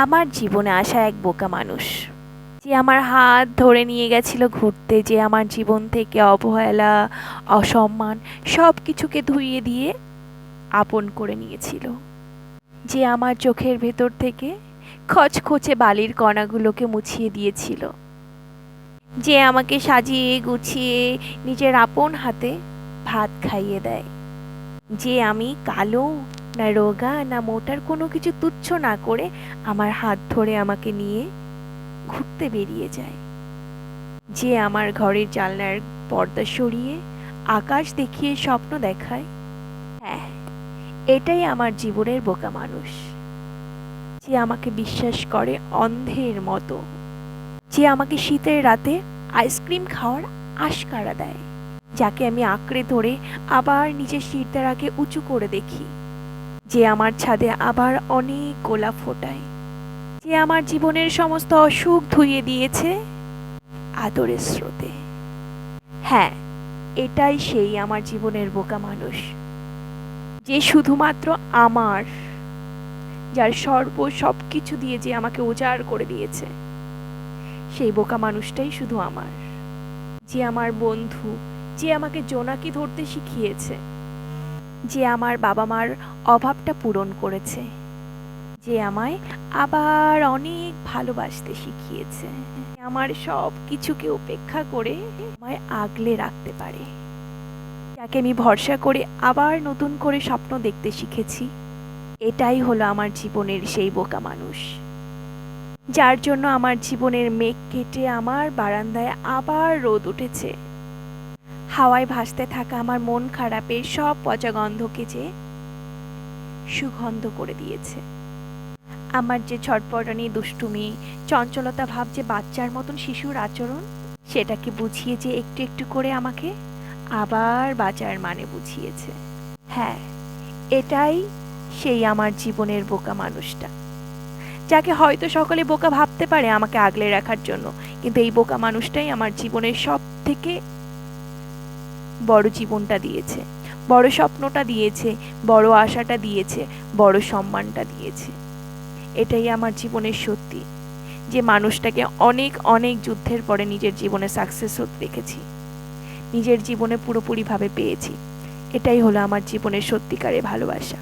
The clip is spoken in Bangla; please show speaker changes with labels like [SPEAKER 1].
[SPEAKER 1] আমার জীবনে আসা এক বোকা মানুষ, যে আমার হাত ধরে নিয়ে গেছিল ঘুরতে, যে আমার জীবন থেকে অবহেলা, অসম্মান সব কিছুকে ধুইয়ে দিয়ে আপন করে নিয়েছিল, যে আমার চোখের ভেতর থেকে খচখচে বালির কণাগুলোকে মুছিয়ে দিয়েছিল, যে আমাকে সাজিয়ে গুছিয়ে নিজের আপন হাতে ভাত খাইয়ে দেয়, যে আমি কালো না রোগা না মোটার কোনো কিছু তুচ্ছ না করে আমার হাত ধরে আমাকে নিয়ে ঘুরতে বেরিয়ে যায়, যে আমার ঘরের জানলার পর্দা সরিয়ে আকাশ দেখিয়ে স্বপ্ন দেখায়। হ্যাঁ, এটাই আমার জীবনের বোকা মানুষ, যে আমাকে বিশ্বাস করে অন্ধের মতো, যে আমাকে শীতের রাতে আইসক্রিম খাওয়ার আশকারা দেয়, যাকে আমি আঁকড়ে ধরে আবার নিজের শিরদাঁড়াকে উঁচু করে দেখি, যে আমার ছাদে আবার অনেক গোলাপ ফোটায়, যে আমার জীবনের সমস্ত অসুখ ধুইয়ে দিয়েছে আদরের স্রোতে। হ্যাঁ, এটাই সেই আমার জীবনের বোকা মানুষ, যে শুধুমাত্র আমার, যার সবকিছু দিয়ে যে আমাকে উজাড় করে দিয়েছে, সেই বোকা মানুষটাই শুধু আমার, যে আমার বন্ধু, যে আমাকে জোনাকি ধরতে শিখিয়েছে, যে আমার বাবা মার অভাবটা পূরণ করেছে, যে আমায় আবার অনেক ভালোবাসতে শিখিয়েছে, আমার সব কিছুকে উপেক্ষা করে আমায় আগলে রাখতে পারে, যাকে আমি ভরসা করে আবার নতুন করে স্বপ্ন দেখতে শিখেছি। এটাই হলো আমার জীবনের সেই বোকা মানুষ, যার জন্য আমার জীবনের মেঘ কেটে আমার বারান্দায় আবার রোদ উঠেছে, হাওয়ায় ভাসতে থাকা আমার মন খারাপের সব পচা গন্ধকে যে সুগন্ধ করে দিয়েছে, আমার যে ছটপটানি, দুষ্টুমি, চঞ্চলতা ভাব, যে বাচ্চার মতন শিশুর আচরণ, সেটাকে বুঝিয়ে যে একটু একটু করে আমাকে আবার বাঁচার মানে বুঝিয়েছে। হ্যাঁ, এটাই সেই আমার জীবনের বোকা মানুষটা, যাকে হয়তো সকলে বোকা ভাবতে পারে আমাকে আগলে রাখার জন্য, কিন্তু এই বোকা মানুষটাই আমার জীবনের সব থেকে বড় জীবনটা দিয়েছে, বড় স্বপ্নটা দিয়েছে, বড় আশাটা দিয়েছে, বড় সম্মানটা দিয়েছে। এটাই আমার জীবনের সত্যি, যে মানুষটাকে অনেক অনেক যুদ্ধের পরে নিজের জীবনে সাকসেস হতে দেখেছি, নিজের জীবনে পুরোপুরিভাবে পেয়েছি। এটাই হলো আমার জীবনের সত্যিকারের ভালোবাসা।